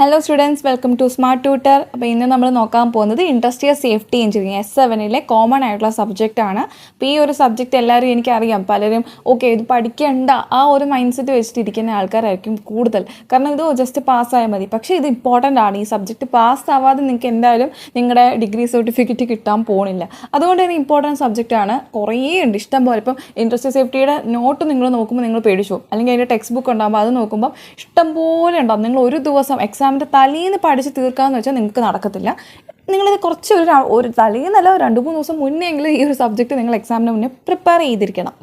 Hello students, welcome to Smart Tutor. അപ്പോൾ ഇന്ന് നമ്മൾ നോക്കാൻ പോകുന്നത് ഇൻഡസ്ട്രിയൽ സേഫ്റ്റി എഞ്ചിനീയറിംഗ് S7-ലെ കോമൺ ആയിട്ടുള്ള സബ്ജക്റ്റ് ആണ്. അപ്പോൾ ഈ ഒരു സബ്ജക്റ്റ് എല്ലാവരും എനിക്കറിയാം, പലരും ഓക്കെ ഇത് പഠിക്കേണ്ട ആ ഒരു മൈൻഡ് സെറ്റ് വെച്ചിട്ടിരിക്കുന്ന ആൾക്കാരായിരിക്കും കൂടുതൽ. കാരണം ഇത് ജസ്റ്റ് പാസ്സായാൽ മതി. പക്ഷേ ഇത് ഇമ്പോർട്ടൻ്റ് ആണ്. ഈ സബ്ജക്റ്റ് പാസ്സാവാതെ നിങ്ങൾക്ക് എന്തായാലും നിങ്ങളുടെ ഡിഗ്രി സർട്ടിഫിക്കറ്റ് കിട്ടാൻ പോകുന്നില്ല. അതുകൊണ്ട് തന്നെ ഇമ്പോർട്ടൻറ്റ് സബ്ജക്റ്റാണ്. കുറേ ഉണ്ട്, ഇഷ്ടം പോലെ. ഇപ്പം ഇൻഡസ്ട്രിയൽ സേഫ്റ്റിയുടെ നോട്ട് നിങ്ങൾ നോക്കുമ്പോൾ നിങ്ങൾ പേടിച്ചു പോകും. അല്ലെങ്കിൽ അതിൻ്റെ ടെക്സ്റ്റ് ബുക്ക് ഉണ്ടാകുമ്പോൾ അത് നോക്കുമ്പോൾ ഇഷ്ടം പോലെ ഉണ്ടാകും. നിങ്ങൾ ഒരു ദിവസം എക്സാമിൻ്റെ തലേന്ന് പഠിച്ച് തീർക്കാമെന്ന് വെച്ചാൽ നിങ്ങൾക്ക് നടക്കത്തില്ല. നിങ്ങളിത് കുറച്ച് ഒരു തലേന്നല്ല 2-3 ദിവസം മുന്നെങ്കിലും ഈ ഒരു സബ്ജക്റ്റ് നിങ്ങൾ എക്സാമിന് മുന്നേ പ്രിപ്പയർ ചെയ്തിരിക്കണം.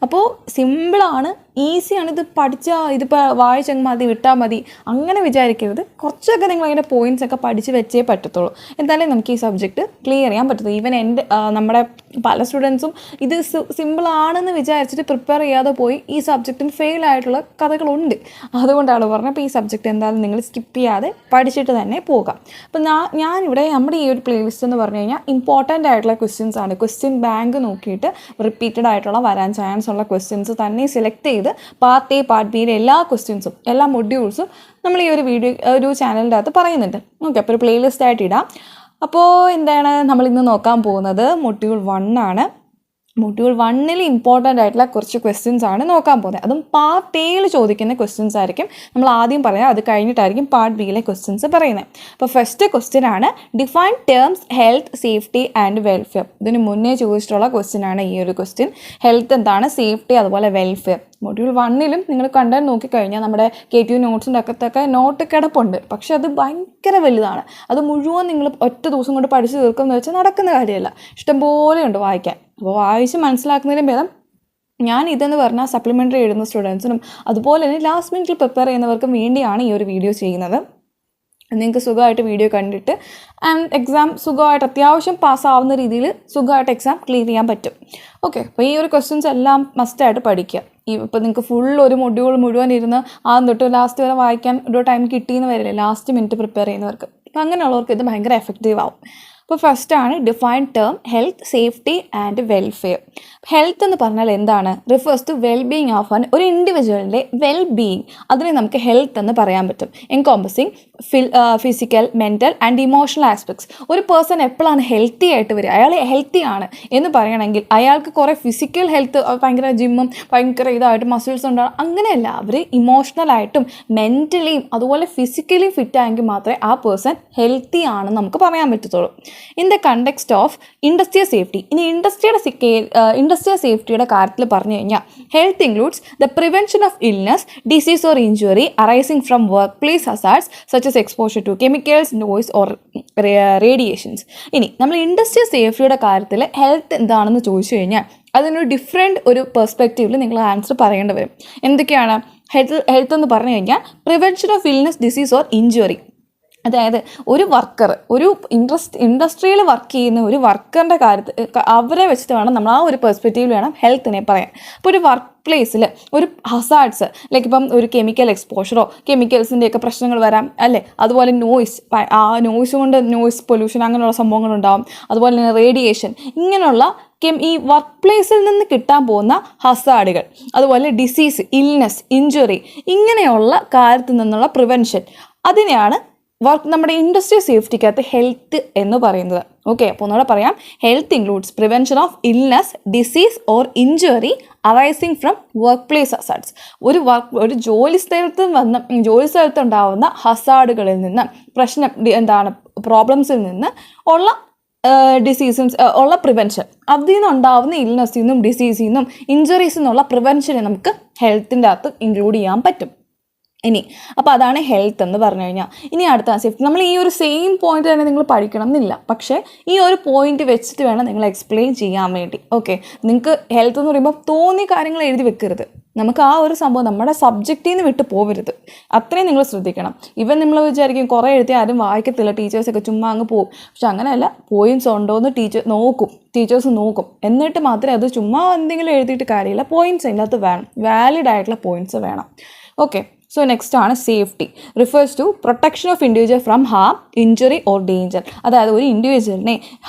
അപ്പോൾ സിമ്പിളാണ്, ഈസിയാണ്. ഇത് പഠിച്ചാൽ ഇതിപ്പോൾ വായിച്ചങ്ങ് മതി, വിട്ടാൽ മതി അങ്ങനെ വിചാരിക്കരുത്. കുറച്ചൊക്കെ നിങ്ങൾ അതിൻ്റെ പോയിൻറ്റ്സ് ഒക്കെ പഠിച്ച് വെച്ചേ പറ്റത്തുള്ളൂ. എന്തായാലും നമുക്ക് ഈ സബ്ജക്റ്റ് ക്ലിയർ ചെയ്യാൻ പറ്റത്തുള്ളൂ. ഈവൻ നമ്മുടെ പല സ്റ്റുഡൻസും ഇത് സിമ്പിളാണെന്ന് വിചാരിച്ചിട്ട് പ്രിപ്പയർ ചെയ്യാതെ പോയി ഈ സബ്ജക്റ്റിന് ഫെയിൽ ആയിട്ടുള്ള കഥകളുണ്ട്. അതുകൊണ്ടാണ് പറഞ്ഞത്. അപ്പോൾ ഈ സബ്ജക്റ്റ് എന്തായാലും നിങ്ങൾ സ്കിപ്പ് ചെയ്യാതെ പഠിച്ചിട്ട് തന്നെ പോകാം. അപ്പോൾ ഞാനിവിടെ നമ്മുടെ ഈ ഒരു പ്ലേലിസ്റ്റ് എന്ന് പറഞ്ഞു കഴിഞ്ഞാൽ ഇമ്പോർട്ടൻ്റ് ആയിട്ടുള്ള ക്വസ്റ്റ്യൻസ് ആണ്. ക്വസ്റ്റ്യൻ ബാങ്ക് നോക്കിയിട്ട് റിപ്പീറ്റഡ് ആയിട്ടുള്ള വരാൻ ചാൻസ് ഉള്ള ക്വസ്റ്റ്യൻസ് തന്നെ സെലക്ട് ചെയ്ത് പാർട്ട് എ പാർട്ട് ബിയിലെ എല്ലാ ക്വസ്റ്റ്യൻസും എല്ലാ മൊഡ്യൂൾസും നമ്മൾ ഈ ഒരു ചാനലിൻ്റെ അകത്ത് പറയുന്നുണ്ട്. ഓക്കെ, അപ്പോൾ ഒരു പ്ലേലിസ്റ്റ് ആയിട്ട് ഇടാം. അപ്പോൾ എന്താണ് നമ്മളിന്ന് നോക്കാൻ പോകുന്നത്? മൊഡ്യൂൾ 1 ആണ്. മൊഡ്യൂൾ 1-ൽ ഇമ്പോർട്ടൻ്റ് ആയിട്ടുള്ള കുറച്ച് ക്വസ്റ്റ്യൻസ് ആണ് നോക്കാൻ പോകുന്നത്. അതും പാർട്ട് എയിൽ ചോദിക്കുന്ന ക്വസ്റ്റ്യൻസ് ആയിരിക്കും നമ്മൾ ആദ്യം പറയാം. അത് കഴിഞ്ഞിട്ടായിരിക്കും പാർട്ട് ബിയിലെ ക്വസ്റ്റ്യൻസ് പറയുന്നത്. അപ്പോൾ ഫസ്റ്റ് ക്വസ്റ്റ്യൻ ആണ് define terms health, safety and welfare. ഇതിന് മുന്നേ ചോദിച്ചിട്ടുള്ള ക്വസ്റ്റ്യൻ ആണ് ഈ ഒരു ക്വസ്റ്റ്യൻ. ഹെൽത്ത് എന്താണ്, സേഫ്റ്റി അതുപോലെ വെൽഫെയർ. മൊഡ്യൂൾ 1-ലും നിങ്ങൾ കണ്ടന്റ് നോക്കിക്കഴിഞ്ഞാൽ നമ്മുടെ KTU നോട്ട്സിൻ്റെ അകത്തൊക്കെ നോട്ട് കിടപ്പുണ്ട്. പക്ഷെ അത് ഭയങ്കര വലുതാണ്. അത് മുഴുവൻ നിങ്ങൾ ഒറ്റ ദിവസം കൊണ്ട് പഠിച്ച് തീർക്കുമെന്ന് വെച്ചാൽ നടക്കുന്ന കാര്യമല്ല. ഇഷ്ടംപോലെ ഉണ്ട് വായിക്കാൻ. അപ്പോൾ വായിച്ച് മനസ്സിലാക്കുന്നതിനും ഭേദം ഞാൻ ഇതെന്ന് പറഞ്ഞാൽ സപ്ലിമെൻ്ററി എഴുതുന്ന സ്റ്റുഡൻസിനും അതുപോലെ തന്നെ ലാസ്റ്റ് മിനിറ്റിൽ പ്രിപ്പയർ ചെയ്യുന്നവർക്കും വേണ്ടിയാണ് ഈ ഒരു വീഡിയോ ചെയ്യുന്നത്. നിങ്ങൾക്ക് സുഖമായിട്ട് വീഡിയോ കണ്ടിട്ട് എക്സാം സുഖമായിട്ട് അത്യാവശ്യം പാസ്സാവുന്ന രീതിയിൽ സുഖമായിട്ട് എക്സാം ക്ലിയർ ചെയ്യാൻ പറ്റും. ഓക്കെ, അപ്പോൾ ഈ ഒരു ക്വസ്റ്റ്യൻസ് എല്ലാം മസ്റ്റായിട്ട് പഠിക്കുക. ഇപ്പോൾ നിങ്ങൾക്ക് ഫുൾ ഒരു മൊഡ്യൂൾ മുഴുവൻ ഇരുന്ന് ആദ്യം തൊട്ട് ലാസ്റ്റ് വരെ വായിക്കാൻ ഒരു ടൈം കിട്ടിയെന്ന് വരില്ലേ ലാസ്റ്റ് മിനിറ്റ് പ്രിപ്പയർ ചെയ്യുന്നവർക്ക്. അപ്പോൾ അങ്ങനെയുള്ളവർക്ക് ഇത് ഭയങ്കര എഫക്റ്റീവ് ആവും. അപ്പോൾ ഫസ്റ്റാണ് define term health, safety and welfare. Health എന്ന് പറഞ്ഞാൽ എന്താണ്? റിഫേഴ്സ് ടു വെൽബീയിങ് ഓഫ് ഒരു ഇൻഡിവിജ്വലിൻ്റെ വെൽബീയിങ്. അതിനെ നമുക്ക് ഹെൽത്ത് എന്ന് പറയാൻ പറ്റും. Encompassing physical, mental and emotional aspects. ഒരു പേഴ്സൺ എപ്പോഴാണ് ഹെൽത്തി ആയിട്ട് വരിക? അയാൾ ഹെൽത്തി ആണ് എന്ന് പറയണമെങ്കിൽ അയാൾക്ക് കുറേ ഫിസിക്കൽ ഹെൽത്ത്, ഭയങ്കര ജിമ്മും ഭയങ്കര ഇതായിട്ട് മസിൽസ് ഉണ്ടാകും, അങ്ങനെയല്ല. അവർ ഇമോഷണലായിട്ടും മെൻ്റലിയും അതുപോലെ ഫിസിക്കലിയും ഫിറ്റ് ആയെങ്കിൽ മാത്രമേ ആ പേഴ്സൺ ഹെൽത്തി ആണെന്ന് നമുക്ക് പറയാൻ പറ്റത്തുള്ളൂ. In the context of industrial safety. ഇനി ഇൻഡസ്ട്രിയൽ സേഫ്റ്റിയുടെ കാര്യത്തിൽ പറഞ്ഞു കഴിഞ്ഞാൽ health includes the prevention of illness, disease or injury arising from workplace hazards such as exposure to chemicals, noise or radiations. ഇനി നമ്മൾ ഇൻഡസ്ട്രിയൽ സേഫ്റ്റിയുടെ കാര്യത്തിൽ ഹെൽത്ത് എന്താണെന്ന് ചോദിച്ചു കഴിഞ്ഞാൽ അതിനൊരു ഡിഫറെൻറ്റ് ഒരു പെർസ്പെക്റ്റീവിൽ നിങ്ങൾ ആൻസർ പറയേണ്ടി വരും. എന്തൊക്കെയാണ് ഹെൽത്ത് എന്ന് പറഞ്ഞു കഴിഞ്ഞാൽ? Prevention of illness, disease or injury. അതായത് ഒരു വർക്കർ, ഒരു ഇൻഡസ്ട്രിയിൽ വർക്ക് ചെയ്യുന്ന ഒരു വർക്കറിൻ്റെ കാര്യത്തിൽ അവരെ വെച്ചിട്ട് വേണം നമ്മൾ ആ ഒരു പെർസ്പെക്റ്റീവിൽ വേണം ഹെൽത്തിനെ പറയാൻ. അപ്പോൾ ഒരു വർക്ക് പ്ലേസിൽ ഒരു ഹസാർഡ്സ് ലൈക്ക് ഇപ്പം ഒരു കെമിക്കൽ എക്സ്പോഷറോ കെമിക്കൽസിൻ്റെയൊക്കെ പ്രശ്നങ്ങൾ വരാം അല്ലേ. അതുപോലെ നോയ്സ്, ആ നോയ്സ് കൊണ്ട് നോയ്സ് പൊല്യൂഷൻ അങ്ങനെയുള്ള സംഭവങ്ങളുണ്ടാകും. അതുപോലെ തന്നെ റേഡിയേഷൻ, ഇങ്ങനെയുള്ള ഈ വർക്ക് പ്ലേസിൽ നിന്ന് കിട്ടാൻ പോകുന്ന ഹസാർഡുകൾ, അതുപോലെ ഡിസീസ്, ഇൽനെസ്, ഇഞ്ചുറി, ഇങ്ങനെയുള്ള കാര്യത്തിൽ നിന്നുള്ള പ്രിവെൻഷൻ, അതിനെയാണ് നമ്മുടെ ഇൻഡസ്ട്രിയൽ സേഫ്റ്റിക്കകത്ത് ഹെൽത്ത് എന്ന് പറയുന്നത്. ഓക്കെ, അപ്പോൾ ഒന്നുകൂടെ പറയാം. Health includes prevention of illness, disease or injury arising from workplace hazards. ഒരു ജോലി സ്ഥലത്ത് ഉണ്ടാവുന്ന ഹസാർഡുകളിൽ നിന്ന്, പ്രോബ്ലംസിൽ നിന്ന് ഉള്ള ഡിസീസസ് ഉള്ള പ്രിവെൻഷൻ, അതിൽ നിന്നുണ്ടാവുന്ന ഇൽനെസ്സിൽ നിന്നും ഡിസീസിൽ നിന്നും ഇഞ്ചുറീസിൽ നിന്നുള്ള പ്രിവെൻഷനെ നമുക്ക് ഹെൽത്തിൻ്റെ അകത്ത് ഇൻക്ലൂഡ് ചെയ്യാൻ പറ്റും. അപ്പോൾ അതാണ് ഹെൽത്ത് എന്ന് പറഞ്ഞു കഴിഞ്ഞാൽ. ഇനി അടുത്ത സേഫ്റ്റി. നമ്മൾ ഈ ഒരു സെയിം പോയിന്റ് തന്നെ നിങ്ങൾ പഠിക്കണം എന്നില്ല, പക്ഷേ ഈ ഒരു പോയിന്റ് വെച്ചിട്ട് വേണം നിങ്ങൾ എക്സ്പ്ലെയിൻ ചെയ്യാൻ വേണ്ടി. ഓക്കെ, നിങ്ങൾക്ക് ഹെൽത്ത് എന്ന് പറയുമ്പോൾ തോന്നിയ കാര്യങ്ങൾ എഴുതി വെക്കരുത്. നമുക്ക് ആ ഒരു സംഭവം നമ്മുടെ സബ്ജക്റ്റിൽ നിന്ന് വിട്ട് പോകരുത്. അത്രയും നിങ്ങൾ ശ്രദ്ധിക്കണം. ഇവൻ നമ്മൾ വിചാരിക്കും കുറേ എഴുതി ആരും വായിക്കത്തില്ല, ടീച്ചേഴ്സൊക്കെ ചുമ്മാ അങ്ങ് പോകും. പക്ഷെ അങ്ങനെയല്ല, പോയിൻറ്റ്സ് ഉണ്ടോ എന്ന് ടീച്ചേഴ്സ് നോക്കും. എന്നിട്ട് മാത്രമേ അത് ചുമ്മാ എന്തെങ്കിലും എഴുതിയിട്ട് കാര്യമില്ല. പോയിൻറ്റ്സ് അതിനകത്ത് വേണം, വാലിഡ് ആയിട്ടുള്ള പോയിൻറ്റ്സ് വേണം. ഓക്കെ, സോ നെക്സ്റ്റ് ആണ് safety. Refers to protection of individual from harm, injury or danger. അതായത് ഒരു ഇൻഡിവിജ്വലിനെ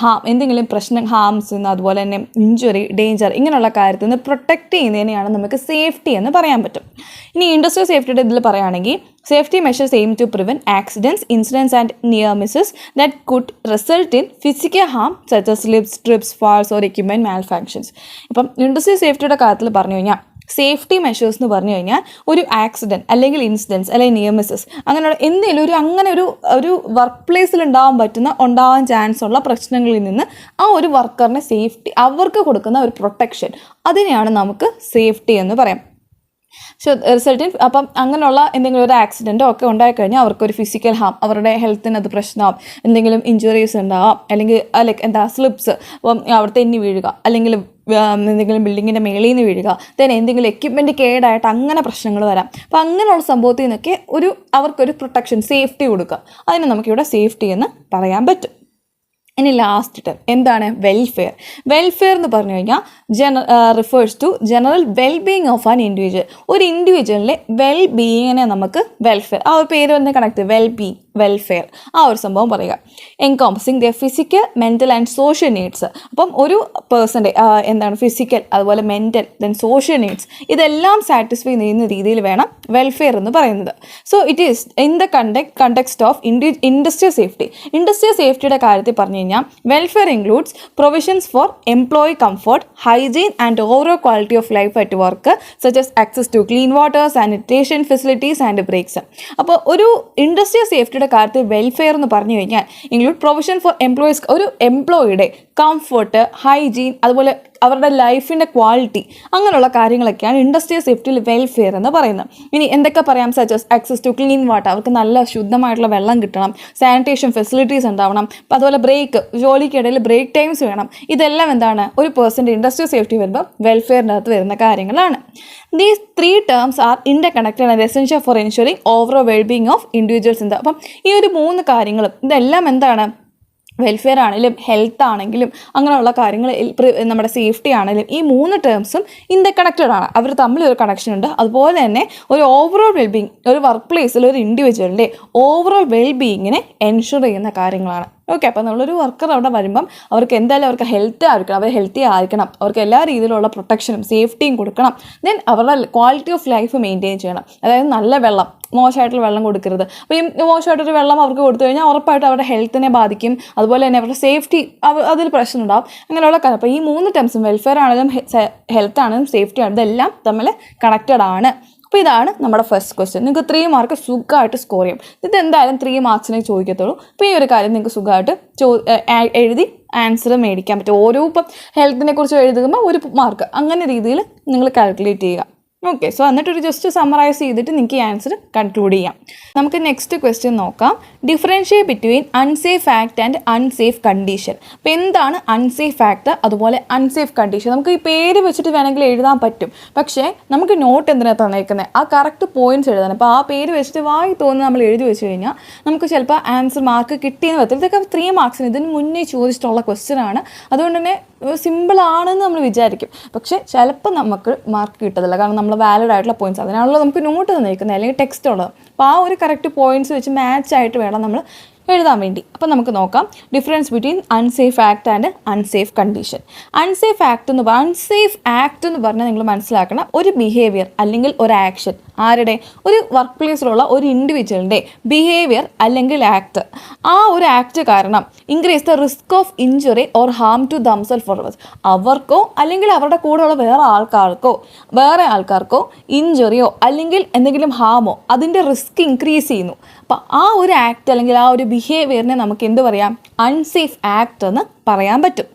എന്തെങ്കിലും പ്രശ്നം, ഹാംസ് നിന്ന്, അതുപോലെ തന്നെ ഇഞ്ചുറി, ഡേഞ്ചർ ഇങ്ങനെയുള്ള കാര്യത്തിൽ നിന്ന് പ്രൊട്ടക്റ്റ് ചെയ്യുന്നതിനെയാണ് നമുക്ക് സേഫ്റ്റി എന്ന് പറയാൻ പറ്റും. ഇനി ഇൻഡസ്ട്രിയൽ സേഫ്റ്റിയുടെ ഇതിൽ പറയുകയാണെങ്കിൽ safety measures aim to prevent accidents, incidents and near misses that could result in physical harm such as slips, trips, falls or equipment malfunctions. ഇപ്പം ഇൻഡസ്ട്രിയൽ സേഫ്റ്റിയുടെ കാര്യത്തിൽ പറഞ്ഞു കഴിഞ്ഞാൽ സേഫ്റ്റി മെഷേഴ്സ് എന്ന് പറഞ്ഞു കഴിഞ്ഞാൽ ഒരു ആക്സിഡൻറ്റ് അല്ലെങ്കിൽ ഇൻസിഡൻസ് അല്ലെങ്കിൽ നിയർ മിസ്സസ് അങ്ങനെയുള്ള എന്തെങ്കിലും ഒരു വർക്ക് പ്ലേസിൽ ഉണ്ടാവാൻ ചാൻസ് ഉള്ള പ്രശ്നങ്ങളിൽ നിന്ന് ആ ഒരു വർക്കറിനെ സേഫ്റ്റി, അവർക്ക് കൊടുക്കുന്ന ഒരു പ്രൊട്ടക്ഷൻ, അതിനെയാണ് നമുക്ക് സേഫ്റ്റി എന്ന് പറയാം. റിസൾട്ടിൻ അപ്പം അങ്ങനെയുള്ള എന്തെങ്കിലും ഒരു ആക്സിഡൻറ്റോ ഒക്കെ ഉണ്ടായിക്കഴിഞ്ഞാൽ അവർക്കൊരു ഫിസിക്കൽ ഹാം, അവരുടെ ഹെൽത്തിന് അത് പ്രശ്നമാവും, എന്തെങ്കിലും ഇഞ്ചുറീസ് ഉണ്ടാവാം, അല്ലെങ്കിൽ സ്ലിപ്സ്, അപ്പം അവിടെ തെന്നി വീഴുക, അല്ലെങ്കിൽ എന്തെങ്കിലും ബിൽഡിങ്ങിൻ്റെ മേളിൽ നിന്ന് വീഴുക, then എന്തെങ്കിലും എക്യുപ്മെൻറ്റ് കേടായിട്ട് അങ്ങനെ പ്രശ്നങ്ങൾ വരാം. അപ്പം അങ്ങനെയുള്ള സംഭവത്തിൽ നിന്നൊക്കെ അവർക്കൊരു പ്രൊട്ടക്ഷൻ, സേഫ്റ്റി കൊടുക്കുക, അതിനെ നമുക്കിവിടെ സേഫ്റ്റി എന്ന് പറയാൻ പറ്റും. ഇനി ലാസ്റ്റ് ടൈം എന്താണ് വെൽഫെയർ. വെൽഫെയർ എന്ന് പറഞ്ഞു കഴിഞ്ഞാൽ refers to general wellbeing of an individual. ഒരു ഇൻഡിവിജ്വലിൻ്റെ വെൽബീയിങ്ങിനെ നമുക്ക് വെൽഫെയർ, ആ ഒരു പേര് വന്ന് കണക്ട്, വെൽബീയിങ്, വെൽഫെയർ, ആ ഒരു സംഭവം പറയുക. Encompassing the physical, mental and social needs. അപ്പം ഒരു പേഴ്സൻ്റെ ഫിസിക്കൽ, അതുപോലെ മെൻ്റൽ, ദെൻ സോഷ്യൽ നീഡ്സ്, ഇതെല്ലാം സാറ്റിസ്ഫൈ ചെയ്യുന്ന രീതിയിൽ വേണം വെൽഫെയർ എന്ന് പറയുന്നത്. So it is in the context of industrial safety. Industrial സേഫ്റ്റിയുടെ കാര്യത്തിൽ പറഞ്ഞു കഴിഞ്ഞാൽ welfare includes provisions for employee comfort, hygiene and overall quality of life at work, such as access to clean water, sanitation facilities and breaks. അപ്പോൾ ഒരു industrial സേഫ്റ്റിയുടെ കാര്യത്തിൽ welfare എന്ന് പറഞ്ഞു കഴിഞ്ഞാൽ ഇൻക്ലൂഡ് പ്രൊവിഷൻ ഫോർ എംപ്ലോയീസ്, ഒരു എംപ്ലോയിയുടെ കംഫർട്ട്, ഹൈജീൻ, അതുപോലെ അവരുടെ ലൈഫിൻ്റെ ക്വാളിറ്റി, അങ്ങനെയുള്ള കാര്യങ്ങളൊക്കെയാണ് ഇൻഡസ്ട്രിയൽ സേഫ്റ്റിയിൽ വെൽഫെയർ എന്ന് പറയുന്നത്. ഇനി എന്തൊക്കെ പറയാം, സജസ് ആക്സസ് ടു ക്ലീൻ വാട്ടർ, അവർക്ക് നല്ല ശുദ്ധമായിട്ടുള്ള വെള്ളം കിട്ടണം, സാനിറ്റേഷൻ ഫെസിലിറ്റീസ് ഉണ്ടാവണം, അതുപോലെ ബ്രേക്ക്, ജോലിക്കിടയിൽ ബ്രേക്ക് ടൈംസ് വേണം. ഇതെല്ലാം എന്താണ് ഒരു പേഴ്സൻ്റെ ഇൻഡസ്ട്രിയൽ സേഫ്റ്റി വരുമ്പോൾ വെൽഫെയറിൻ്റെ അകത്ത് വരുന്ന കാര്യങ്ങളാണ്. These 3 terms are interconnected and essential for ensuring overall wellbeing of individuals. എന്താ അപ്പം ഈ ഒരു 3 കാര്യങ്ങളും ഇതെല്ലാം എന്താണ്, വെൽഫെയർ ആണെങ്കിലും ഹെൽത്ത് ആണെങ്കിലും അങ്ങനെയുള്ള കാര്യങ്ങൾ, നമ്മുടെ സേഫ്റ്റി ആണെങ്കിലും, ഈ 3 ടേംസും ഇന്റർകണക്റ്റഡ് ആണ്, അവർ തമ്മിൽ ഒരു കണക്ഷൻ ഉണ്ട്. അതുപോലെ തന്നെ ഒരു ഓവറോൾ വെൽബീയിങ്, ഒരു വർക്ക് പ്ലേസിൽ ഒരു ഇൻഡിവിജ്വലിൻ്റെ ഓവറോൾ വെൽബീയിങ്ങിനെ എൻഷുർ ചെയ്യുന്ന കാര്യങ്ങളാണ്. ഓക്കെ, അപ്പോൾ നമ്മളൊരു വർക്കർ അവിടെ വരുമ്പം അവർക്ക് എന്തായാലും അവർക്ക് ഹെൽത്ത് ആയിരിക്കണം, അവർ ഹെൽത്തി ആയിരിക്കണം, അവർക്ക് എല്ലാ രീതിയിലുള്ള പ്രൊട്ടക്ഷനും സേഫ്റ്റിയും കൊടുക്കണം. ദെൻ അവരുടെ ക്വാളിറ്റി ഓഫ് ലൈഫ് മെയിൻറ്റെയിൻ ചെയ്യണം. അതായത് നല്ല വെള്ളം, മോശമായിട്ടുള്ള വെള്ളം കൊടുക്കരുത്. അപ്പോൾ ഈ മോശമായിട്ടൊരു വെള്ളം അവർക്ക് കൊടുത്തു കഴിഞ്ഞാൽ ഉറപ്പായിട്ടും അവരുടെ ഹെൽത്തിനെ ബാധിക്കും, അതുപോലെ തന്നെ അവരുടെ സേഫ്റ്റി അതിൽ പ്രശ്നം ഉണ്ടാവും, അങ്ങനെയുള്ള കാര്യം. അപ്പോൾ ഈ 3 ടേംസും വെൽഫെയർ ആണെങ്കിലും ഹെൽത്ത് ആണെങ്കിലും സേഫ്റ്റി ആണെങ്കിലും ഇതെല്ലാം തമ്മിൽ കണക്റ്റഡ് ആണ്. അപ്പോൾ ഇതാണ് നമ്മുടെ ഫസ്റ്റ് ക്വസ്റ്റ്യൻ. നിങ്ങൾക്ക് 3 മാർക്ക് സുഖമായിട്ട് സ്കോർ ചെയ്യും. ഇത് എന്തായാലും 3 മാർക്സിനെ ചോദിക്കത്തുള്ളൂ. അപ്പോൾ ഈ ഒരു കാര്യം നിങ്ങൾക്ക് സുഖമായിട്ട് എഴുതി ആൻസർ മേടിക്കാൻ പറ്റും. ഓരോ ഇപ്പം ഹെൽത്തിനെ കുറിച്ച് എഴുതുമ്പോൾ 1 മാർക്ക്, അങ്ങനെ രീതിയിൽ നിങ്ങൾ കാൽക്കുലേറ്റ് ചെയ്യുക. ഓക്കെ, സോ എന്നിട്ടൊരു ജസ്റ്റ് സമ്മറൈസ് ചെയ്തിട്ട് നിങ്ങൾക്ക് ഈ ആൻസർ കൺക്ലൂഡ് ചെയ്യാം. നമുക്ക് നെക്സ്റ്റ് ക്വസ്റ്റ്യൻ നോക്കാം. Differentiate between unsafe act and unsafe condition. അപ്പോൾ എന്താണ് അൺസേഫ് ആക്ട്, അതുപോലെ അൺസേഫ് കണ്ടീഷൻ? നമുക്ക് ഈ പേര് വെച്ചിട്ട് വേണമെങ്കിൽ എഴുതാൻ പറ്റും, പക്ഷേ നമുക്ക് നോട്ട് എന്തിനാണ് തന്നേക്കുന്നത്, ആ കറക്റ്റ് പോയിന്റ്സ് എഴുതാൻ. അപ്പോൾ ആ പേര് വെച്ചിട്ട് വായി തോന്നുന്നു നമ്മൾ എഴുതി വെച്ച് കഴിഞ്ഞാൽ നമുക്ക് ചിലപ്പോൾ ആൻസർ മാർക്ക് കിട്ടിയെന്ന് വരത്തില്ല. ഇതൊക്കെ 3 മാർക്സിന് ഇതിന് മുന്നേ ചോദിച്ചിട്ടുള്ള ക്വസ്റ്റ്യൻ ആണ്. അതുകൊണ്ട് തന്നെ സിമ്പിളാണെന്ന് നമ്മൾ വിചാരിക്കും, പക്ഷേ ചിലപ്പോൾ നമുക്ക് മാർക്ക് കിട്ടത്തില്ല. കാരണം നമ്മൾ വാലിഡ് ആയിട്ടുള്ള പോയിന്റ്സ്, അതിനാണല്ലോ നമുക്ക് നോട്ട് തന്നിരിക്കുന്നത് അല്ലെങ്കിൽ ടെക്സ്റ്റ് ഉള്ളത്. അപ്പോൾ ആ ഒരു കറക്റ്റ് പോയിന്റ്സ് വെച്ച് മാച്ച് ആയിട്ട് വേണം നമ്മൾ എഴുതാൻ വേണ്ടി. അപ്പോൾ നമുക്ക് നോക്കാം difference between unsafe act and unsafe condition. Unsafe act എന്ന് പറഞ്ഞാൽ നിങ്ങൾ മനസ്സിലാക്കണം, ഒരു ബിഹേവിയർ അല്ലെങ്കിൽ ഒരു ആക്ഷൻ, ആരുടെ, ഒരു വർക്ക് പ്ലേസിലുള്ള ഒരു ഇൻഡിവിജ്വലിൻ്റെ ബിഹേവിയർ അല്ലെങ്കിൽ ആക്ട്, ആ ഒരു ആക്ട് കാരണം increase the risk of injury or harm to themself or others, അവർക്കോ അല്ലെങ്കിൽ അവരുടെ കൂടെയുള്ള വേറെ ആൾക്കാർക്കോ ഇഞ്ചുറിയോ അല്ലെങ്കിൽ എന്തെങ്കിലും ഹാമോ, അതിൻ്റെ റിസ്ക് ഇൻക്രീസ് ചെയ്യുന്നു. അപ്പോൾ ആ ഒരു ആക്ട് അല്ലെങ്കിൽ ആ ഒരു ബിഹേവിയറിനെ നമുക്ക് എന്ത് പറയാം, അൺസേഫ് ആക്ട് എന്ന് പറയാൻ പറ്റും.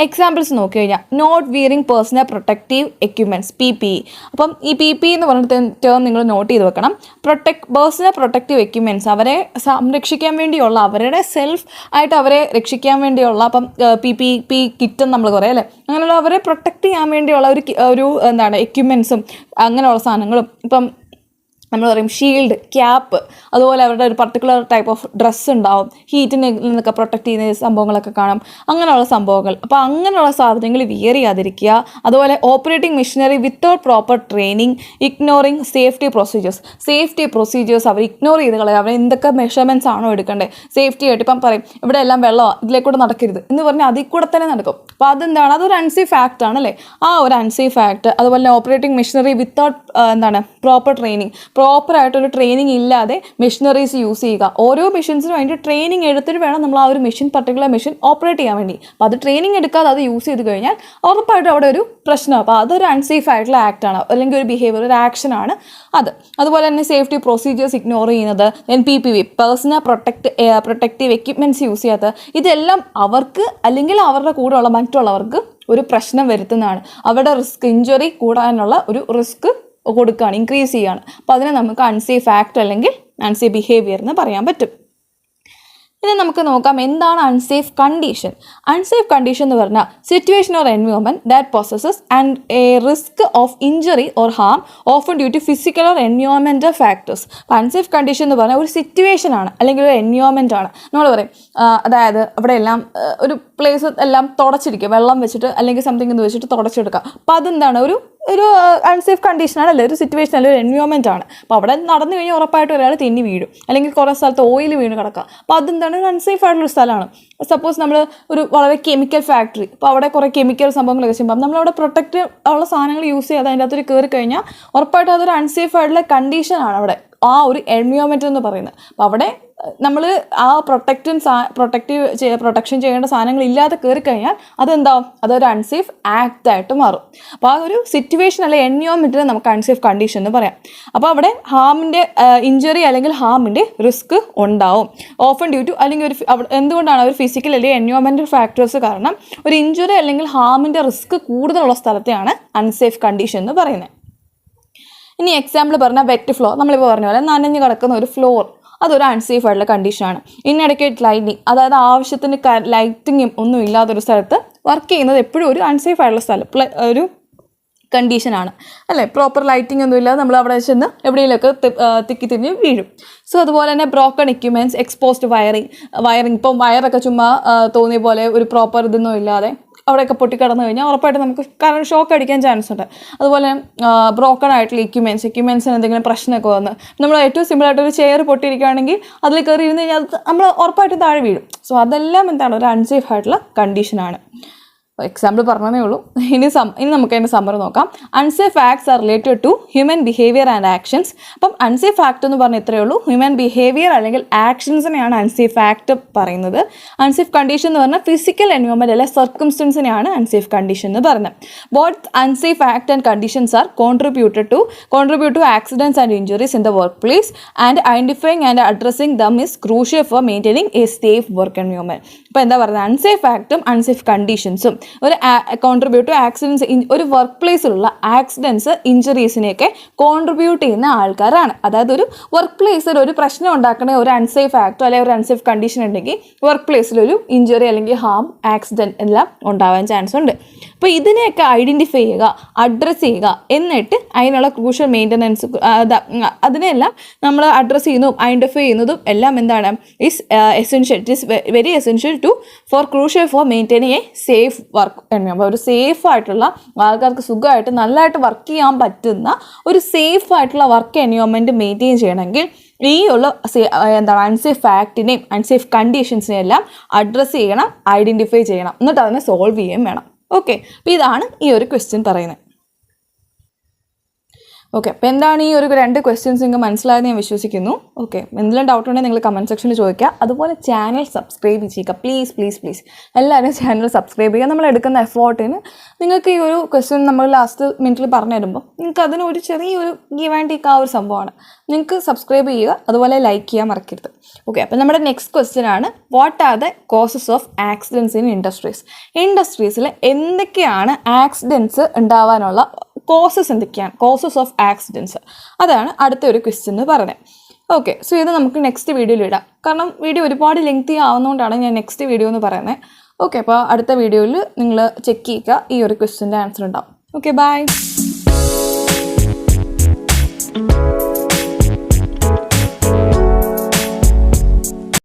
എക്സാമ്പിൾസ് നോക്കി കഴിഞ്ഞാൽ not wearing personal protective equipments, PPE. അപ്പം ഈ PPE എന്ന് പറഞ്ഞ ടേം നിങ്ങൾ നോട്ട് ചെയ്ത് വെക്കണം. പേഴ്സണൽ പ്രൊട്ടക്റ്റീവ് എക്യുപ്മെൻറ്റ്സ്, അവരെ സംരക്ഷിക്കാൻ വേണ്ടിയുള്ള, അവരുടെ സെൽഫ് ആയിട്ട് അവരെ രക്ഷിക്കാൻ വേണ്ടിയുള്ള, അപ്പം PPE കിറ്റ് എന്ന് നമ്മൾ പറയാം അല്ലേ, അങ്ങനെയുള്ള അവരെ പ്രൊട്ടക്റ്റ് ചെയ്യാൻ വേണ്ടിയുള്ള ഒരു എക്യുപ്മെൻറ്റ്സും അങ്ങനെയുള്ള സാധനങ്ങളും. ഇപ്പം നമ്മൾ പറയും ഷീൽഡ്, ക്യാപ്പ്, അതുപോലെ അവരുടെ ഒരു പർട്ടിക്കുലർ ടൈപ്പ് ഓഫ് ഡ്രസ്സ് ഉണ്ടാവും, ഹീറ്റിനെ നിന്നൊക്കെ പ്രൊട്ടക്ട് ചെയ്യുന്ന സംഭവങ്ങളൊക്കെ കാണാം, അങ്ങനെയുള്ള സംഭവങ്ങൾ. അപ്പോൾ അങ്ങനെയുള്ള സാധനങ്ങൾ വിയർ ചെയ്യാതിരിക്കുക. അതുപോലെ operating machinery without proper training, ignoring safety procedures അവർ ഇഗ്നോർ ചെയ്ത് കളയുക. അവർ എന്തൊക്കെ മെഷർമെൻറ്റ്സ് ആണോ എടുക്കേണ്ടത് സേഫ്റ്റി ആയിട്ട്. ഇപ്പം പറയും ഇവിടെ എല്ലാം വെള്ളമാണ്, ഇതിലേക്കൂടെ നടക്കരുത് എന്ന് പറഞ്ഞാൽ അതിൽ കൂടെ തന്നെ നടക്കും. അപ്പോൾ അതെന്താണ്, അതൊരു അൺസേഫ് ആക്ട് ആണല്ലേ. ആ ഒരു അൺസേഫ് ആക്ട്. അതുപോലെ operating machinery without proper training, പ്രോപ്പറായിട്ടൊരു ട്രെയിനിങ് ഇല്ലാതെ മെഷീനറീസ് യൂസ് ചെയ്യുക. ഓരോ മെഷീൻസിനും വേണ്ടി ട്രെയിനിങ് എടുത്തിട്ട് വേണം നമ്മൾ ആ ഒരു മെഷീൻ, പർട്ടിക്കുലർ മെഷീൻ ഓപ്പറേറ്റ് ചെയ്യാൻ വേണ്ടി. അപ്പോൾ അത് ട്രെയിനിങ് എടുക്കാതെ അത് യൂസ് ചെയ്ത് കഴിഞ്ഞാൽ ഉറപ്പായിട്ടും അവിടെ ഒരു പ്രശ്നമാണ്. അപ്പോൾ അതൊരു അൺസേഫ് ആയിട്ടുള്ള ആക്ടാണ്, അല്ലെങ്കിൽ ഒരു ബിഹേവിയർ, ഒരു ആക്ഷനാണ് അത്. അതുപോലെ തന്നെ സേഫ്റ്റി പ്രൊസീജിയേഴ്സ് ഇഗ്നോർ ചെയ്യുന്നത്, PPE personal protective equipments use ചെയ്യാത്തത്, ഇതെല്ലാം അവർക്ക് അല്ലെങ്കിൽ അവരുടെ കൂടെയുള്ള മറ്റുള്ളവർക്ക് ഒരു പ്രശ്നം വരുത്തുന്നതാണ്. അവരുടെ ഇഞ്ചുറി കൂടാനുള്ള ഒരു റിസ്ക് കൊടുക്കുകയാണ്, ഇൻക്രീസ് ചെയ്യുകയാണ്. അപ്പോൾ അതിനെ നമുക്ക് അൺസേഫ് ആക്ട് അല്ലെങ്കിൽ അൺസേഫ് ബിഹേവിയർ എന്ന് പറയാൻ പറ്റും. ഇനി നമുക്ക് നോക്കാം എന്താണ് അൺസേഫ് കണ്ടീഷൻ. അൺസേഫ് കണ്ടീഷൻ എന്ന് പറഞ്ഞാൽ situation or environment that possesses and a risk of injury or harm often due to physical or environmental factors. Unsafe condition എന്ന് പറഞ്ഞാൽ ഒരു സിറ്റുവേഷൻ ആണ്, അല്ലെങ്കിൽ ഒരു എൻവയോൺമെൻറ്റ് ആണ്. നമ്മൾ പറയും അതായത് അവിടെ എല്ലാം ഒരു പ്ലേസ് എല്ലാം തുടച്ചിരിക്കുക, വെള്ളം വെച്ചിട്ട് അല്ലെങ്കിൽ സംതിങ് എന്ന് വെച്ചിട്ട് തുടച്ചെടുക്കുക. അപ്പോൾ അതെന്താണ്, ഒരു അൺസേഫ് കണ്ടീഷനാണ്, അല്ലേ, ഒരു സിറ്റുവേഷൻ അല്ലെ, ഒരു എൻവയോൺമെൻറ്റ് ആണ്. അപ്പോൾ അവിടെ നടന്നു കഴിഞ്ഞാൽ ഉറപ്പായിട്ടും ഒരാൾ തെന്നി വീഴും, അല്ലെങ്കിൽ കുറേ സ്ഥലത്ത് ഓയിൽ വീണ് കിടക്കുക. അപ്പോൾ അതെന്താണ്, ഒരു അൺസേഫ് ആയിട്ടുള്ള സ്ഥലമാണ്. സപ്പോസ് നമ്മൾ ഒരു വളരെ കെമിക്കൽ ഫാക്ടറി, അപ്പോൾ അവിടെ കുറേ കെമിക്കൽ സംഭവങ്ങളൊക്കെ ചെയ്യുമ്പോൾ നമ്മളവിടെ പ്രൊട്ടക്റ്റ് ഉള്ള സാധനങ്ങൾ യൂസ് ചെയ്യാതെ അതിൻ്റെ അകത്തൊരു കയറി കഴിഞ്ഞാൽ ഉറപ്പായിട്ടും അതൊരു അൺസേഫ് ആയിട്ടുള്ള കണ്ടീഷനാണ് അവിടെ, ആ ഒരു എൻവയോൺമെൻറ്റ് എന്ന് പറയുന്നത്. അപ്പോൾ അവിടെ നമ്മൾ ആ പ്രൊട്ടക്ഷൻ ചെയ്യേണ്ട സാധനങ്ങൾ ഇല്ലാതെ കയറി കഴിഞ്ഞാൽ അതെന്താവും, അതൊരു അൺസേഫ് ആക്ട് ആയിട്ട് മാറും. അപ്പോൾ ആ ഒരു സിറ്റുവേഷൻ അല്ലെങ്കിൽ എൻവയോൺമെൻറ്റിനെ നമുക്ക് അൺസേഫ് കണ്ടീഷൻ എന്ന് പറയാം. അപ്പോൾ അവിടെ ഹാമിൻ്റെ ഇഞ്ചറി അല്ലെങ്കിൽ ഹാമിൻ്റെ റിസ്ക് ഉണ്ടാവും. ഓഫൺ ഡ്യൂ ടു അല്ലെങ്കിൽ എന്തുകൊണ്ടാണ് ഒരു ഫിസിക്കൽ അല്ലെങ്കിൽ എൻവയോൺമെൻറ്റൽ ഫാക്ടേഴ്സ് കാരണം ഒരു ഇഞ്ചറി അല്ലെങ്കിൽ ഹാമിൻ്റെ റിസ്ക് കൂടുതലുള്ള സ്ഥലത്തെയാണ് അൺസേഫ് കണ്ടീഷൻ എന്ന് പറയുന്നത്. ഇനി എക്സാമ്പിൾ പറഞ്ഞാൽ വെറ്റ് ഫ്ലോർ, നമ്മളിപ്പോൾ പറഞ്ഞ പോലെ നനഞ്ഞ് കിടക്കുന്ന ഒരു ഫ്ലോർ, അതൊരു അൺസേഫ് ആയിട്ടുള്ള കണ്ടീഷനാണ്. ഇൻഅഡക്വേറ്റ് ലൈറ്റിംഗ്, അതായത് ആവശ്യത്തിന് ലൈറ്റിങ്ങും ഒന്നും ഇല്ലാത്തൊരു സ്ഥലത്ത് വർക്ക് ചെയ്യുന്നത് എപ്പോഴും ഒരു അൺസേഫ് ആയിട്ടുള്ള സ്ഥലം, ഒരു കണ്ടീഷനാണ്, അല്ലേ. പ്രോപ്പർ ലൈറ്റിംഗ് ഒന്നും ഇല്ലാതെ നമ്മൾ അവിടെ ചെന്ന് എവിടെയെങ്കിലുമൊക്കെ തിക്കി തിരിഞ്ഞ് വീഴും. സോ അതുപോലെ തന്നെ ബ്രോക്കൺ എക്യുപ്മെൻറ്റ്സ്, എക്സ്പോസ്ഡ് വയറിങ് ഇപ്പം വയറൊക്കെ ചുമ്മാ തോന്നിയ പോലെ ഒരു പ്രോപ്പർ ഇതൊന്നും ഇല്ലാതെ അവിടെയൊക്കെ പൊട്ടിക്കിടന്നു കഴിഞ്ഞാൽ ഉറപ്പായിട്ട് നമുക്ക് കാരണം ഷോക്ക് അടിക്കാൻ ചാൻസ് ഉണ്ട്. അതുപോലെ ബ്രോക്കൺ ആയിട്ടുള്ള എക്യുപ്മെൻറ്റ്സിന് എന്തെങ്കിലും പ്രശ്നമൊക്കെ വന്ന് നമ്മൾ ഏറ്റവും സിമ്പിളായിട്ട് ഒരു ചെയർ പൊട്ടിയിരിക്കുകയാണെങ്കിൽ അതിൽ കയറി ഇരുന്ന് കഴിഞ്ഞാൽ അത് നമ്മൾ ഉറപ്പായിട്ട് താഴെ വീഴും. സോ അതെല്ലാം എന്താണ്, ഒരു അൺസേഫ് ആയിട്ടുള്ള കണ്ടീഷനാണ്. എക്സാമ്പിൾ പറഞ്ഞതേ ഉള്ളൂ. ഇനി നമുക്ക് അതിൻ്റെ സമ്മറി നോക്കാം. Unsafe acts are related to human behaviour and actions. അപ്പം അൺസേഫ് ആക്ട് എന്ന് പറഞ്ഞാൽ ഇത്രയേ ഉള്ളൂ, ഹ്യൂമൻ ബിഹേവിയർ അല്ലെങ്കിൽ ആക്ഷൻസിനെയാണ് അൺസേഫ് ആക്ട് പറയുന്നത്. അൺസേഫ് കണ്ടീഷൻ എന്ന് പറഞ്ഞാൽ ഫിസിക്കൽ എൻവയോൺമെൻറ്റ് അല്ലെങ്കിൽ സർക്കംസ്റ്റൻസിനെയാണ് അൺസേഫ് കണ്ടീഷൻ എന്ന് പറയുന്നത്. Both unsafe act and conditions are contribute to accidents and injuries in the workplace and identifying and addressing them is crucial for maintaining a safe work environment. അപ്പോൾ എന്താ പറയുന്നത്, unsafe ആക്ടും unsafe കണ്ടീഷൻസും ഒരു contribute to accidents, ഒരു work പ്ലേസിലുള്ള accidents ഇഞ്ചുറീസിനെയൊക്കെ contribute ചെയ്യുന്ന ആൾക്കാരാണ്. അതായത് ഒരു വർക്ക് പ്ലേസിൽ ഒരു പ്രശ്നം ഉണ്ടാക്കുന്ന ഒരു അൺസേഫ് ആക്ടോ അല്ലെങ്കിൽ ഒരു അൺസേഫ് കണ്ടീഷൻ ഉണ്ടെങ്കിൽ വർക്ക് പ്ലേസിലൊരു ഇഞ്ചുറി അല്ലെങ്കിൽ ഹാം, ആക്സിഡൻറ്റ് എല്ലാം ഉണ്ടാവാൻ ചാൻസ് ഉണ്ട്. അപ്പോൾ ഇതിനെയൊക്കെ ഐഡൻറ്റിഫൈ ചെയ്യുക, അഡ്രസ്സ് ചെയ്യുക, എന്നിട്ട് അതിനുള്ള ക്രൂഷ്യൽ മെയിൻ്റനൻസ് അതിനെല്ലാം നമ്മൾ അഡ്രസ്സ് ചെയ്യുന്നതും ഐഡൻറ്റിഫൈ ചെയ്യുന്നതും എല്ലാം എന്താണ്, is essential, it is very essential for crucial for maintaining a safe work environment. ഒരു സേഫ് ആയിട്ടുള്ള ആൾക്കാർക്ക് സുഖമായിട്ട് നല്ലതായിട്ട് വർക്ക് ചെയ്യാൻ പറ്റുന്ന ഒരു സേഫ് ആയിട്ടുള്ള വർക്ക് എൻവയോൺമെൻറ്റ് മെയിൻറ്റെയിൻ ചെയ്യണമെങ്കിൽ ഈ ഉള്ള അൺസേഫ് ആക്ടിനെയും അൺസേഫ് കണ്ടീഷൻസിനെയും എല്ലാം അഡ്രസ്സ് ചെയ്യണം, ഐഡൻറ്റിഫൈ ചെയ്യണം, എന്നിട്ട് അതിനെ സോൾവ് ചെയ്യുകയും വേണം. ഓക്കെ, അപ്പോൾ ഇതാണ് ഈ ഒരു ക്വസ്റ്റ്യൻ പറയുന്നത്. ഓക്കെ, അപ്പോൾ എന്താണ് ഈ ഒരു 2 ക്വസ്റ്റ്യൻസ് നിങ്ങൾക്ക് മനസ്സിലായെന്ന് ഞാൻ വിശ്വസിക്കുന്നു. ഓക്കെ, എന്തെങ്കിലും ഡൗട്ട് ഉണ്ടെങ്കിൽ നിങ്ങൾ കമൻറ്റ് സെക്ഷനിൽ ചോദിക്കുക. അതുപോലെ ചാനൽ സബ്സ്ക്രൈബ് ചെയ്യുക, പ്ലീസ് എല്ലാവരും ചാനൽ സബ്സ്ക്രൈബ് ചെയ്യുക. നമ്മൾ എടുക്കുന്ന എഫേർട്ടിന് നിങ്ങൾക്ക് ഈ ഒരു ക്വസ്റ്റ്യൻ നമ്മൾ ലാസ്റ്റ് മിനിറ്റിൽ പറഞ്ഞു തരുമ്പോൾ നിങ്ങൾക്ക് അതിനൊരു ചെറിയൊരു ഗീവ് ആൻഡ് ടേക്ക് ആ ഒരു സംഭവമാണ്. നിങ്ങൾക്ക് സബ്സ്ക്രൈബ് ചെയ്യുക, അതുപോലെ ലൈക്ക് ചെയ്യാൻ മറക്കരുത്. ഓക്കെ, അപ്പോൾ നമ്മുടെ നെക്സ്റ്റ് ക്വസ്റ്റ്യൻ ആണ്, what are the causes of accidents in industries. ഇൻഡസ്ട്രീസിൽ എന്തൊക്കെയാണ് ആക്സിഡൻറ്റ്സ് ഉണ്ടാവാനുള്ള കോസസ് എന്തൊക്കെയാണ്, കോസസ് ഓഫ് ആക്സിഡൻറ്റ്സ്, അതാണ് അടുത്ത ഒരു ക്വസ്റ്റ്യൻ എന്ന് പറയുന്നത്. ഓക്കെ, സോ ഇത് നമുക്ക് നെക്സ്റ്റ് വീഡിയോയിൽ ഇടാം. കാരണം വീഡിയോ ഒരുപാട് ലെങ്തി ആവുന്നതുകൊണ്ടാണ് ഞാൻ നെക്സ്റ്റ് വീഡിയോ എന്ന് പറയുന്നത്. ഓക്കെ, അപ്പോൾ അടുത്ത വീഡിയോയിൽ നിങ്ങൾ ചെക്ക് ചെയ്യുക, ഈ ഒരു ക്വസ്റ്റ്യൻ്റെ ആൻസർ ഉണ്ടാവും. Okay, by.